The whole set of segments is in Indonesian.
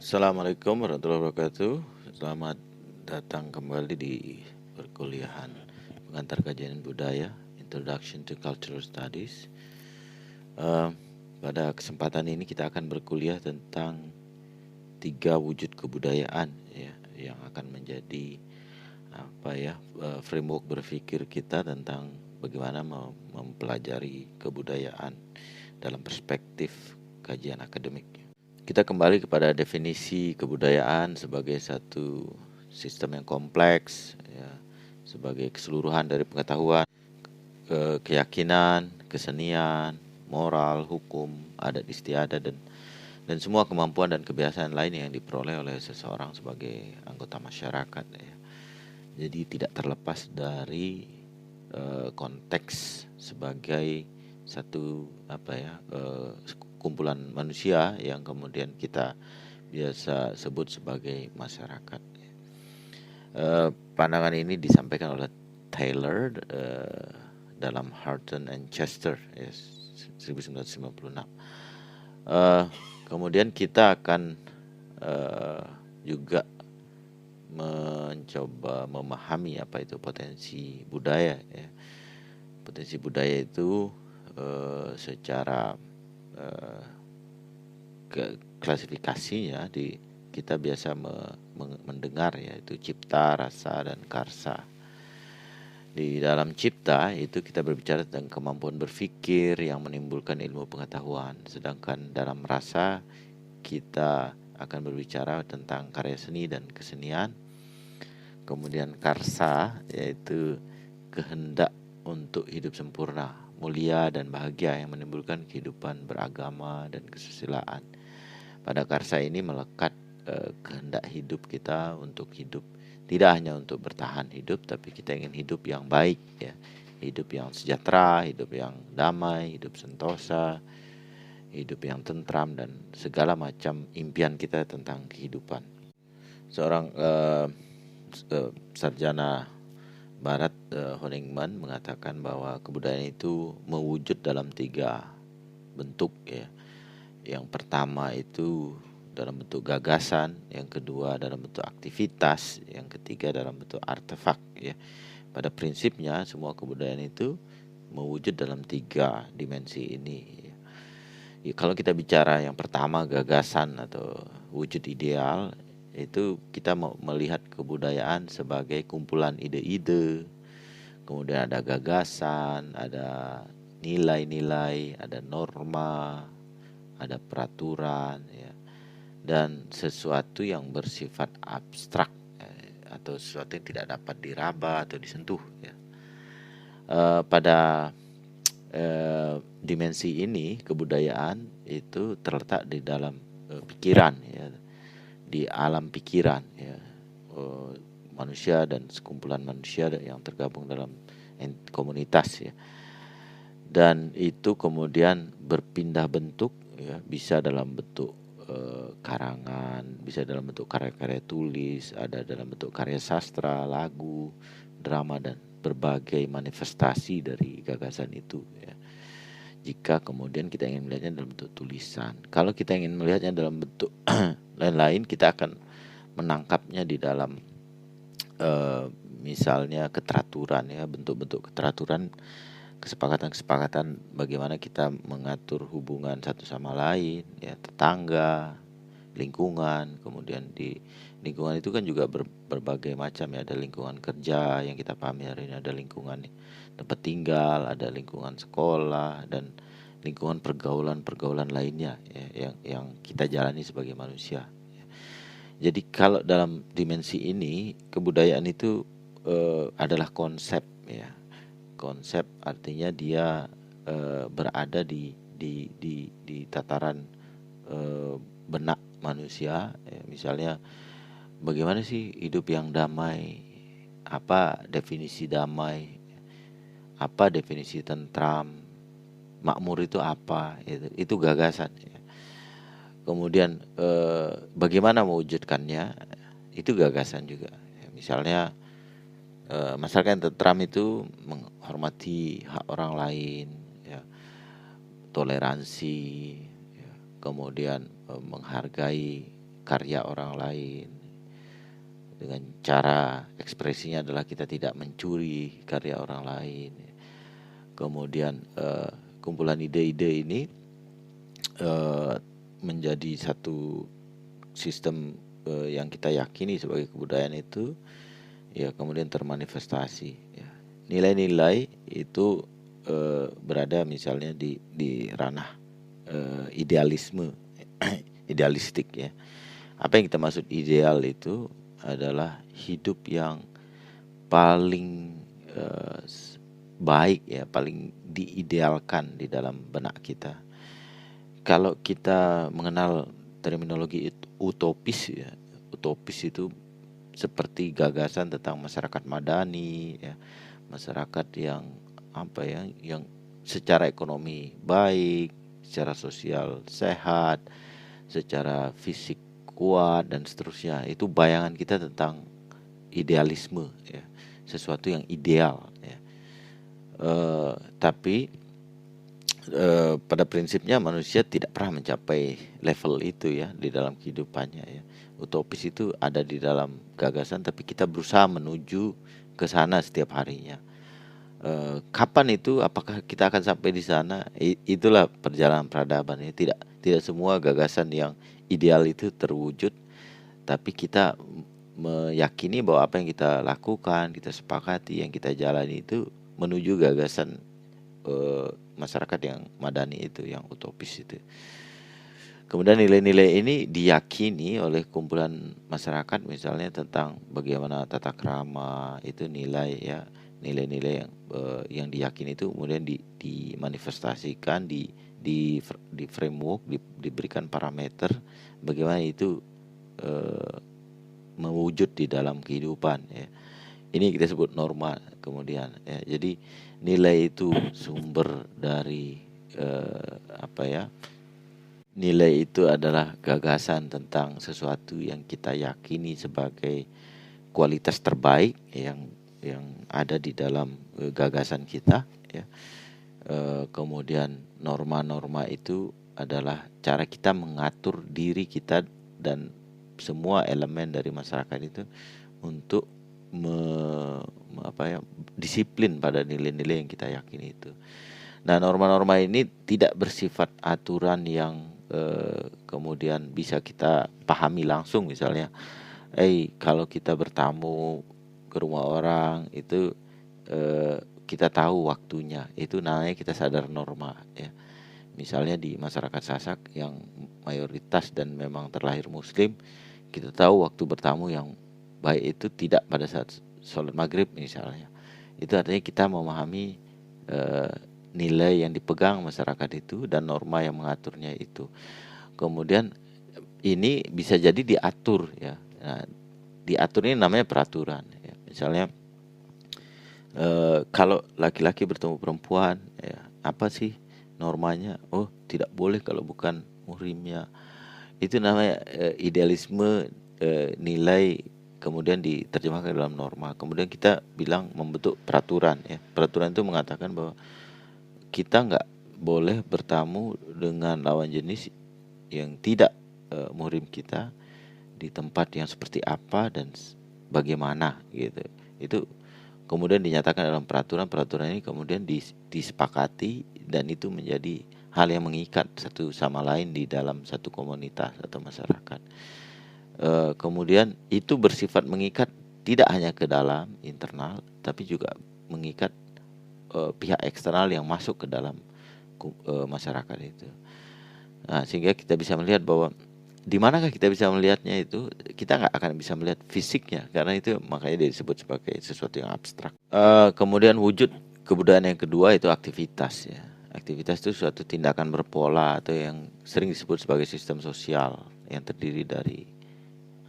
Assalamualaikum warahmatullahi wabarakatuh. Selamat datang kembali di perkuliahan pengantar kajian budaya Introduction to Cultural Studies. Pada kesempatan ini kita akan berkuliah tentang 3 wujud kebudayaan ya, yang akan menjadi framework berpikir kita tentang bagaimana mempelajari kebudayaan dalam perspektif kajian akademik. Kita kembali kepada definisi kebudayaan sebagai satu sistem yang kompleks, ya, sebagai keseluruhan dari pengetahuan, keyakinan, kesenian, moral, hukum, adat istiadat, dan semua kemampuan dan kebiasaan lain yang diperoleh oleh seseorang sebagai anggota masyarakat. Ya. Jadi tidak terlepas dari konteks sebagai satu kumpulan manusia yang kemudian kita biasa sebut sebagai masyarakat. Pandangan ini disampaikan oleh Taylor dalam Houghton and Chester 1956. Kemudian kita akan juga mencoba memahami apa itu potensi budaya. Ya. Potensi budaya itu secara klasifikasinya kita biasa mendengar, yaitu cipta, rasa, dan karsa. Di dalam cipta itu kita berbicara tentang kemampuan berpikir yang menimbulkan ilmu pengetahuan, sedangkan dalam rasa kita akan berbicara tentang karya seni dan kesenian. Kemudian karsa yaitu kehendak untuk hidup sempurna, mulia dan bahagia yang menimbulkan kehidupan beragama dan kesusilaan. Pada karsa ini melekat kehendak hidup kita untuk hidup, tidak hanya untuk bertahan hidup, tapi kita ingin hidup yang baik, ya, hidup yang sejahtera, hidup yang damai, hidup sentosa, hidup yang tentram, dan segala macam impian kita tentang kehidupan. Seorang sarjana Barat Honigman mengatakan bahwa kebudayaan itu mewujud dalam 3 bentuk, ya. Yang pertama itu dalam bentuk gagasan, yang kedua dalam bentuk aktivitas, yang ketiga dalam bentuk artefak, ya. Pada prinsipnya semua kebudayaan itu mewujud dalam 3 dimensi ini. Ya, kalau kita bicara yang pertama gagasan atau wujud ideal, itu kita melihat kebudayaan sebagai kumpulan ide-ide, kemudian ada gagasan, ada nilai-nilai, ada norma, ada peraturan, ya, dan sesuatu yang bersifat abstrak, atau sesuatu yang tidak dapat diraba atau disentuh, ya. Pada dimensi ini kebudayaan itu terletak di dalam pikiran, ya, di alam pikiran, ya, manusia dan sekumpulan manusia yang tergabung dalam komunitas, ya, dan itu kemudian berpindah bentuk, ya, bisa dalam bentuk karangan, bisa dalam bentuk karya-karya tulis, ada dalam bentuk karya sastra, lagu, drama, dan berbagai manifestasi dari gagasan itu, ya. Jika kemudian kita ingin melihatnya dalam bentuk tulisan, kalau kita ingin melihatnya dalam bentuk lain-lain, kita akan menangkapnya di dalam misalnya keteraturan, ya, bentuk-bentuk keteraturan, kesepakatan-kesepakatan bagaimana kita mengatur hubungan satu sama lain, ya, tetangga, lingkungan. Kemudian di lingkungan itu kan juga berbagai macam, ya, ada lingkungan kerja yang kita pahami hari ini, ada lingkungan tempat tinggal, ada lingkungan sekolah, dan lingkungan pergaulan lainnya, ya, yang kita jalani sebagai manusia. Jadi kalau dalam dimensi ini kebudayaan itu adalah konsep, ya. Konsep artinya dia berada di tataran benak manusia, ya. Misalnya bagaimana sih hidup yang damai, apa definisi damai, apa definisi tentram, makmur itu apa, itu gagasan, ya. Kemudian bagaimana mewujudkannya, itu gagasan juga, ya. Misalnya masyarakat yang tentram itu menghormati hak orang lain, ya, toleransi, ya, kemudian menghargai karya orang lain. Dengan cara ekspresinya adalah kita tidak mencuri karya orang lain. Kemudian kumpulan ide-ide ini menjadi satu sistem yang kita yakini sebagai kebudayaan itu, ya kemudian termanifestasi. Ya. Nilai-nilai itu berada misalnya di ranah idealisme, idealistik ya. Apa yang kita maksud ideal itu adalah hidup yang paling baik ya, paling diidealkan di dalam benak kita. Kalau kita mengenal terminologi utopis ya, utopis itu seperti gagasan tentang masyarakat madani ya, masyarakat yang yang secara ekonomi baik, secara sosial sehat, secara fisik kuat dan seterusnya. Itu bayangan kita tentang idealisme ya, sesuatu yang ideal ya. Tapi pada prinsipnya manusia tidak pernah mencapai level itu ya di dalam kehidupannya ya. Utopis itu ada di dalam gagasan, tapi kita berusaha menuju ke sana setiap harinya. Kapan itu? Apakah kita akan sampai di sana? Itulah perjalanan peradaban ya. Tidak semua gagasan yang ideal itu terwujud, tapi kita meyakini bahwa apa yang kita lakukan, kita sepakati, yang kita jalani itu menuju gagasan masyarakat yang madani itu, yang utopis itu. Kemudian nilai-nilai ini diyakini oleh kumpulan masyarakat, misalnya tentang bagaimana tata krama itu nilai ya, nilai-nilai yang diyakini itu kemudian dimanifestasikan di framework, diberikan parameter bagaimana itu mewujud di dalam kehidupan ya. Ini kita sebut norma kemudian ya. Jadi nilai itu sumber dari nilai itu adalah gagasan tentang sesuatu yang kita yakini sebagai kualitas terbaik yang ada di dalam gagasan kita ya. Kemudian norma-norma itu adalah cara kita mengatur diri kita dan semua elemen dari masyarakat itu untuk disiplin pada nilai-nilai yang kita yakini itu. Nah, norma-norma ini tidak bersifat aturan yang kemudian bisa kita pahami langsung. Misalnya, kalau kita bertamu ke rumah orang itu kita tahu waktunya, itu namanya kita sadar norma ya. Misalnya di masyarakat Sasak yang mayoritas dan memang terlahir Muslim, kita tahu waktu bertamu yang baik itu tidak pada saat sholat maghrib misalnya. Itu artinya kita memahami nilai yang dipegang masyarakat itu dan norma yang mengaturnya itu. Kemudian ini bisa jadi diatur ya. Nah, diatur ini namanya peraturan ya. Misalnya kalau laki-laki bertemu perempuan ya, apa sih normanya? Oh, tidak boleh kalau bukan muhrimnya. Itu namanya idealisme nilai kemudian diterjemahkan dalam norma. Kemudian kita bilang membentuk peraturan ya. Peraturan itu mengatakan bahwa kita nggak boleh bertamu dengan lawan jenis yang tidak muhrim kita di tempat yang seperti apa dan bagaimana gitu. Itu kemudian dinyatakan dalam peraturan ini kemudian disepakati dan itu menjadi hal yang mengikat satu sama lain di dalam satu komunitas atau masyarakat. Kemudian itu bersifat mengikat tidak hanya ke dalam internal, tapi juga mengikat pihak eksternal yang masuk ke dalam masyarakat itu. Nah, sehingga kita bisa melihat bahwa di manakah kita bisa melihatnya itu, kita nggak akan bisa melihat fisiknya karena itu makanya disebut sebagai sesuatu yang abstrak. Kemudian wujud kebudayaan yang kedua itu aktivitas ya. Aktivitas itu suatu tindakan berpola atau yang sering disebut sebagai sistem sosial yang terdiri dari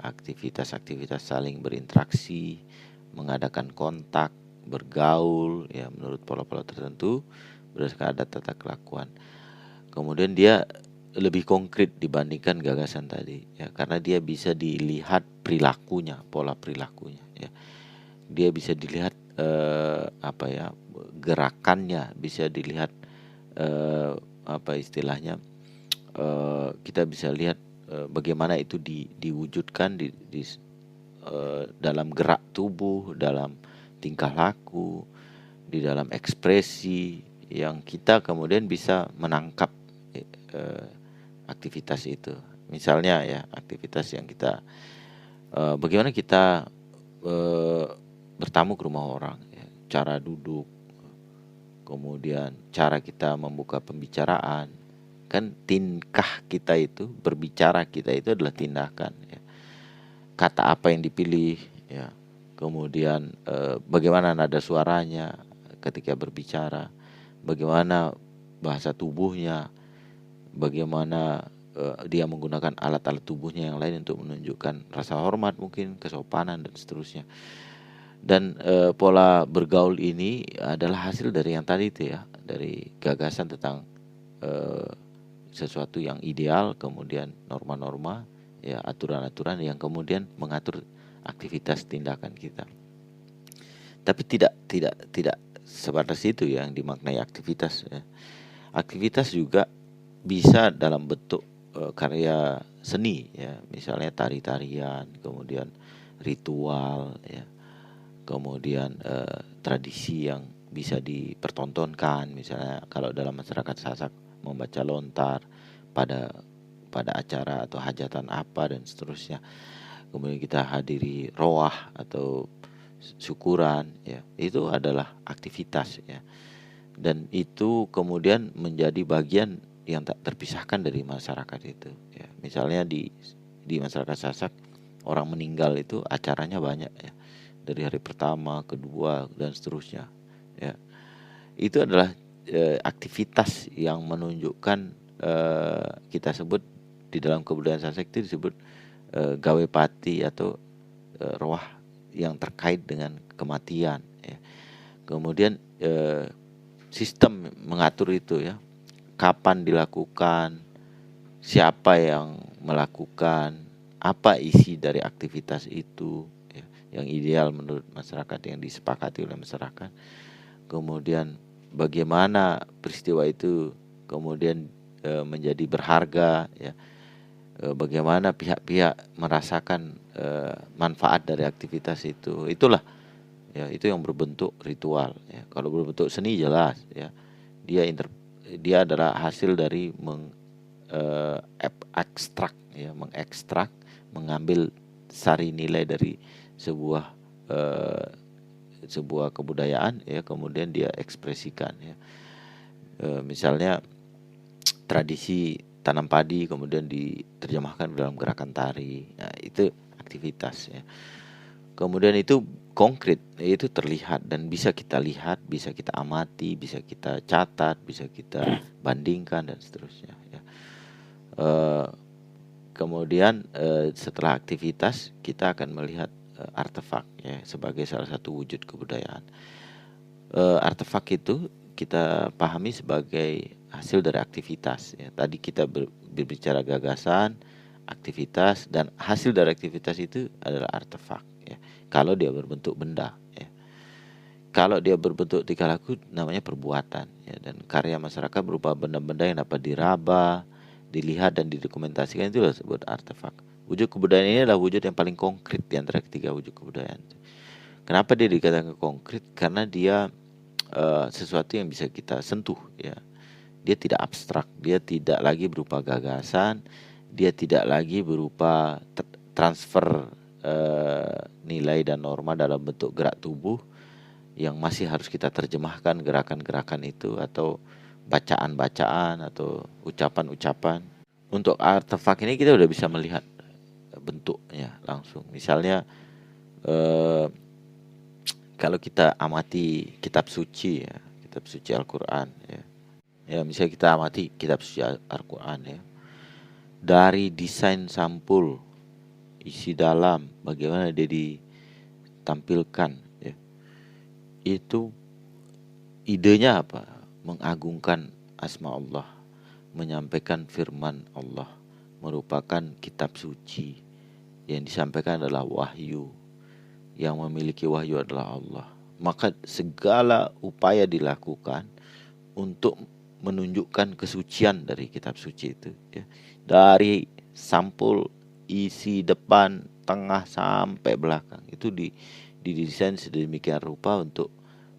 aktivitas-aktivitas saling berinteraksi, mengadakan kontak, bergaul ya menurut pola-pola tertentu berdasarkan adat tata kelakuan. Kemudian dia lebih konkret dibandingkan gagasan tadi ya, karena dia bisa dilihat perilakunya, pola perilakunya ya. Dia bisa dilihat gerakannya, bisa dilihat kita bisa lihat bagaimana itu diwujudkan dalam gerak tubuh, dalam tingkah laku, di dalam ekspresi yang kita kemudian bisa menangkap aktivitas itu. Misalnya ya, aktivitas yang kita bagaimana kita bertamu ke rumah orang, ya, cara duduk, kemudian cara kita membuka pembicaraan. Kan tingkah kita itu, berbicara kita itu adalah tindakan, ya. Kata apa yang dipilih, ya. Kemudian bagaimana nada suaranya ketika berbicara, bagaimana bahasa tubuhnya, bagaimana dia menggunakan alat-alat tubuhnya yang lain untuk menunjukkan rasa hormat, mungkin kesopanan dan seterusnya. Dan pola bergaul ini adalah hasil dari yang tadi itu ya, dari gagasan tentang sesuatu yang ideal, kemudian norma-norma, ya, aturan-aturan yang kemudian mengatur aktivitas tindakan kita. Tapi tidak sebatas itu ya yang dimaknai aktivitas, ya. Aktivitas juga bisa dalam bentuk karya seni, ya, misalnya tari-tarian, kemudian ritual, ya, kemudian tradisi yang bisa dipertontonkan, misalnya kalau dalam masyarakat Sasak membaca lontar pada acara atau hajatan apa dan seterusnya. Kemudian kita hadiri roah atau syukuran, ya, itu adalah aktivitas, ya. Dan itu kemudian menjadi bagian yang tak terpisahkan dari masyarakat itu, ya. Misalnya di masyarakat Sasak, orang meninggal itu acaranya banyak, ya, dari hari pertama, kedua dan seterusnya, ya. Itu adalah aktivitas yang menunjukkan, kita sebut di dalam kebudayaan Sasak itu disebut gawe pati atau roah yang terkait dengan kematian, ya. Kemudian sistem mengatur itu, ya, kapan dilakukan, siapa yang melakukan, apa isi dari aktivitas itu, ya, yang ideal menurut masyarakat, yang disepakati oleh masyarakat. Kemudian bagaimana peristiwa itu kemudian menjadi berharga, ya. Bagaimana pihak-pihak merasakan manfaat dari aktivitas itu. Itulah, ya, itu yang berbentuk ritual, ya. Kalau berbentuk seni jelas, ya, dia adalah hasil dari mengekstrak, mengambil sari nilai dari sebuah kebudayaan, ya, kemudian dia ekspresikan, ya. Misalnya tradisi tanam padi kemudian diterjemahkan dalam gerakan tari, nah, itu aktivitas, ya. Kemudian itu konkret, itu terlihat dan bisa kita lihat, bisa kita amati, bisa kita catat, bisa kita bandingkan dan seterusnya, ya. Kemudian setelah aktivitas kita akan melihat artefak, ya, sebagai salah satu wujud kebudayaan. Artefak itu kita pahami sebagai hasil dari aktivitas, ya. Tadi kita berbicara gagasan, aktivitas, dan hasil dari aktivitas itu adalah artefak, ya. Kalau dia berbentuk benda, ya. Kalau dia berbentuk tingkah laku namanya perbuatan, ya. Dan karya masyarakat berupa benda-benda yang dapat diraba, dilihat dan didokumentasikan, itu disebut artefak. Wujud kebudayaan ini adalah wujud yang paling konkret di antara ketiga wujud kebudayaan. Kenapa dia dikatakan konkret? Karena dia sesuatu yang bisa kita sentuh, ya. Dia tidak abstrak, dia tidak lagi berupa gagasan, dia tidak lagi berupa transfer nilai dan norma dalam bentuk gerak tubuh yang masih harus kita terjemahkan gerakan-gerakan itu, atau bacaan-bacaan atau ucapan-ucapan. Untuk artefak ini kita udah bisa melihat bentuknya langsung. Misalnya kalau kita amati kitab suci, ya, kitab suci Al-Quran, ya. Ya, misalnya kita amati kitab suci Al-Quran, ya. Dari desain sampul, isi dalam, bagaimana dia ditampilkan, ya. Itu idenya apa? Mengagungkan asma Allah, menyampaikan firman Allah, merupakan kitab suci. Yang disampaikan adalah wahyu, yang memiliki wahyu adalah Allah. Maka segala upaya dilakukan untuk menunjukkan kesucian dari kitab suci itu, ya. Dari sampul isi depan, tengah sampai belakang itu didesain sedemikian rupa untuk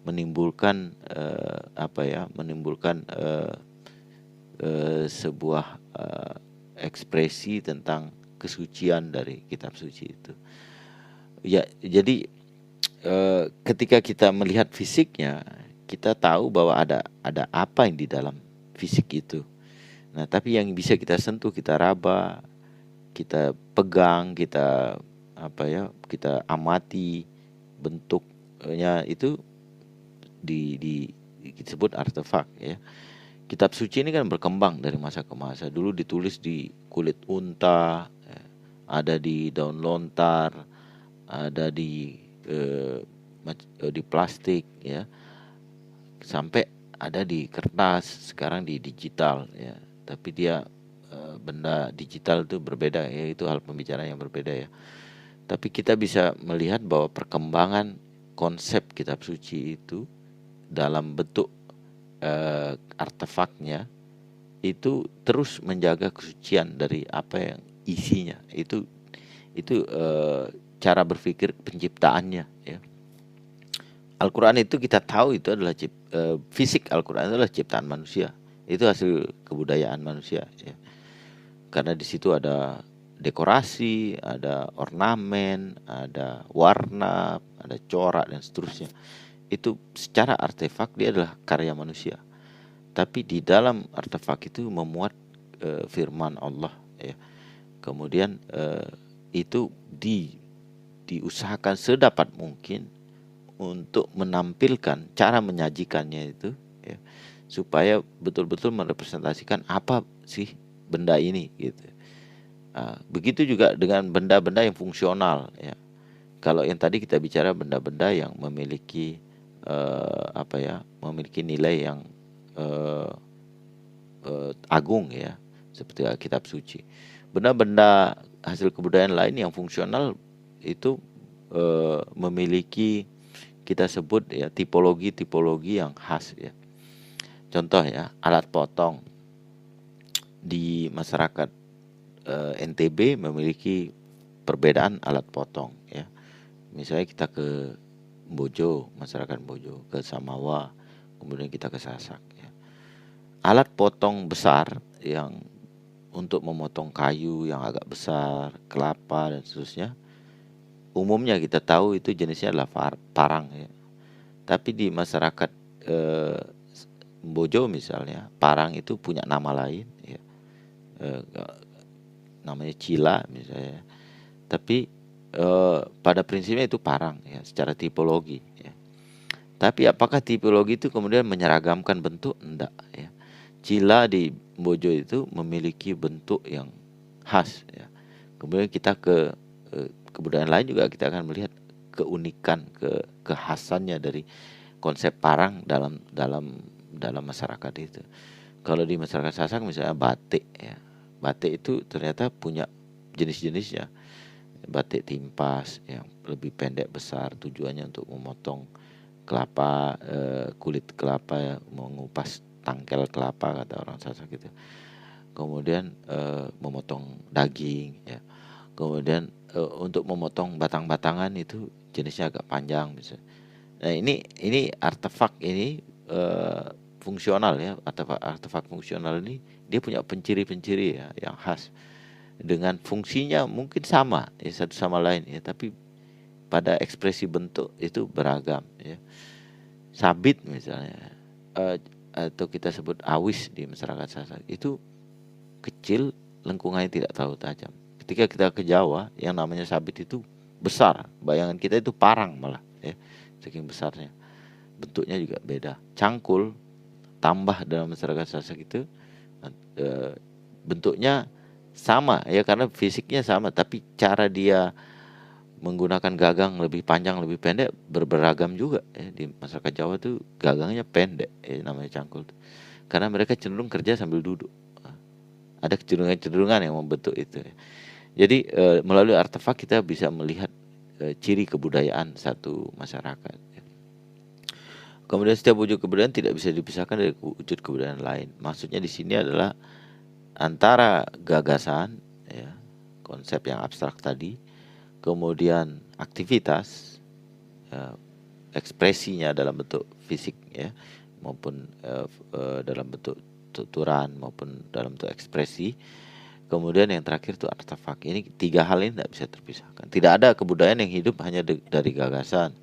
menimbulkan sebuah ekspresi tentang kesucian dari kitab suci itu. Ya, jadi ketika kita melihat fisiknya, kita tahu bahwa ada apa yang di dalam fisik itu. Nah, tapi yang bisa kita sentuh, kita raba, kita pegang, kita amati bentuknya itu disebut artefak ya. Kitab suci ini kan berkembang dari masa ke masa. Dulu ditulis di kulit unta, ada di daun lontar, ada di plastik ya, sampai ada di kertas, sekarang di digital ya. Tapi dia benda digital itu berbeda ya, itu hal pembicaraan yang berbeda ya. Tapi kita bisa melihat bahwa perkembangan konsep kitab suci itu dalam bentuk artefaknya itu terus menjaga kesucian dari apa yang isinya. Itu cara berpikir penciptaannya ya. Al-Quran itu kita tahu itu adalah fisik Al-Quran adalah ciptaan manusia. Itu hasil kebudayaan manusia ya. Karena di situ ada dekorasi, ada ornamen, ada warna, ada corak dan seterusnya. Itu secara artefak dia adalah karya manusia. Tapi di dalam artefak itu memuat firman Allah ya. Kemudian itu diusahakan sedapat mungkin untuk menampilkan cara menyajikannya itu ya, supaya betul-betul merepresentasikan apa sih benda ini gitu. Begitu juga dengan benda-benda yang fungsional ya. Kalau yang tadi kita bicara benda-benda yang memiliki memiliki nilai yang agung ya, seperti kitab suci. Benda-benda hasil kebudayaan lain yang fungsional itu memiliki, kita sebut ya, tipologi yang khas ya. Contoh ya, alat potong di masyarakat NTB memiliki perbedaan alat potong ya. Misalnya kita ke Bojo, masyarakat Bojo, ke Samawa, kemudian kita ke Sasak ya. Alat potong besar yang untuk memotong kayu yang agak besar, kelapa dan seterusnya, umumnya kita tahu itu jenisnya adalah parang ya. Tapi di masyarakat Bojo misalnya, parang itu punya nama lain ya. Namanya cila misalnya. Tapi pada prinsipnya itu parang ya, secara tipologi ya. Tapi apakah tipologi itu kemudian menyeragamkan bentuk? Enggak ya. Cila di Bojo itu memiliki bentuk yang khas ya. Kemudian kita ke kebudayaan lain juga kita akan melihat keunikan, kekhasannya dari konsep parang dalam masyarakat itu. Kalau di masyarakat Sasak misalnya batik ya. Batik itu ternyata punya jenis-jenisnya. Batik timpas yang lebih pendek besar, tujuannya untuk memotong kelapa, kulit kelapa ya, mengupas tangkel kelapa kata orang Sasak gitu. Kemudian memotong daging ya. Kemudian untuk memotong batang-batangan itu jenisnya agak panjang misalnya. Nah, ini artefak ini fungsional ya. Artefak fungsional ini dia punya penciri-penciri ya yang khas. Dengan fungsinya mungkin sama ya, satu sama lain ya, tapi pada ekspresi bentuk itu beragam ya. Sabit misalnya atau kita sebut awis di masyarakat Sasak itu kecil, lengkungannya tidak terlalu tajam. Ketika kita ke Jawa yang namanya sabit itu besar, bayangan kita itu parang malah ya, saking besarnya. Bentuknya juga beda. Cangkul tambah dalam masyarakat Sasak itu bentuknya sama ya, karena fisiknya sama, tapi cara dia menggunakan gagang lebih panjang lebih pendek beragam juga ya. Di masyarakat Jawa tuh gagangnya pendek ya, namanya cangkul tuh. Karena mereka cenderung kerja sambil duduk. Ada kecenderungan yang membentuk itu ya. Jadi melalui artefak kita bisa melihat ciri kebudayaan satu masyarakat ya. Kemudian setiap wujud kebudayaan tidak bisa dipisahkan dari wujud kebudayaan lain. Maksudnya di sini adalah antara gagasan ya, konsep yang abstrak tadi, kemudian aktivitas, ekspresinya dalam bentuk fisik ya, maupun dalam bentuk tuturan maupun dalam bentuk ekspresi. Kemudian yang terakhir itu artefak. Ini 3 hal ini tidak bisa terpisahkan. Tidak ada kebudayaan yang hidup hanya dari gagasan.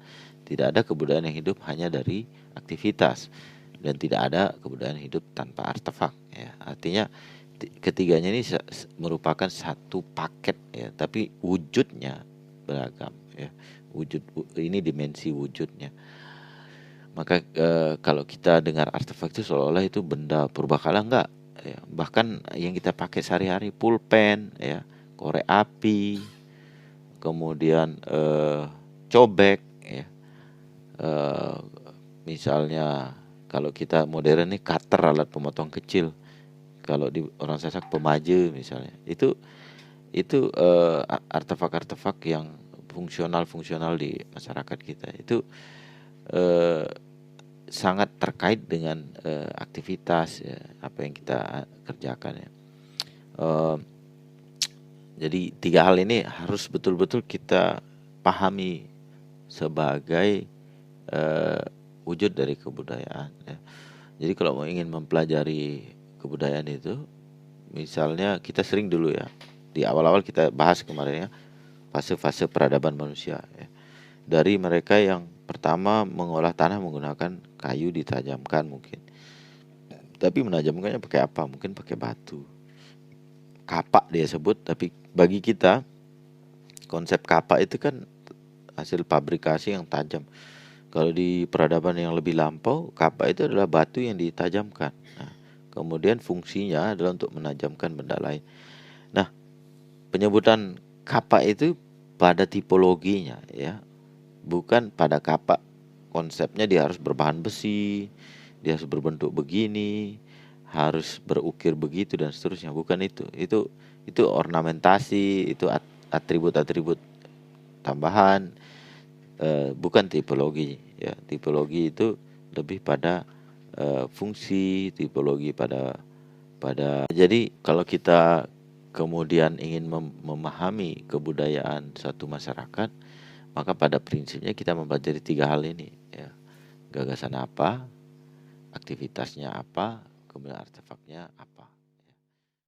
Tidak ada kebudayaan yang hidup hanya dari aktivitas. Dan tidak ada kebudayaan hidup tanpa artefak ya. Artinya ketiganya ini merupakan satu paket ya, tapi wujudnya beragam ya. Wujud ini dimensi wujudnya. Maka kalau kita dengar artefak itu seolah-olah itu benda purbakala, enggak ya. Bahkan yang kita pakai sehari-hari, pulpen ya, korek api, kemudian cobek ya, misalnya kalau kita modern nih cutter, alat pemotong kecil. Kalau di orang Sasak pemaje misalnya. Itu artefak-artefak yang fungsional di masyarakat kita. Itu sangat terkait dengan aktivitas ya, apa yang kita kerjakan ya. Jadi 3 hal ini harus betul-betul kita pahami sebagai wujud dari kebudayaan ya. Jadi kalau mau ingin mempelajari kebudayaan itu, misalnya kita sering dulu ya, di awal-awal kita bahas kemarin ya, fase-fase peradaban manusia ya. Dari mereka yang pertama mengolah tanah menggunakan kayu ditajamkan mungkin. Tapi menajamkannya pakai apa? Mungkin pakai batu. Kapak dia sebut, tapi bagi kita konsep kapak itu kan hasil fabrikasi yang tajam. Kalau di peradaban yang lebih lampau, kapak itu adalah batu yang ditajamkan. Nah, kemudian fungsinya adalah untuk menajamkan benda lain. Nah, penyebutan kapak itu pada tipologinya ya, bukan pada kapak konsepnya dia harus berbahan besi, dia harus berbentuk begini, harus berukir begitu dan seterusnya. Bukan itu. Itu ornamentasi, itu atribut-atribut tambahan, bukan tipologi ya. Tipologi itu lebih pada fungsi, tipologi pada jadi kalau kita kemudian ingin memahami kebudayaan suatu masyarakat, maka pada prinsipnya kita mempelajari 3 hal ini ya. Gagasan apa, aktivitasnya apa, kemudian artefaknya apa.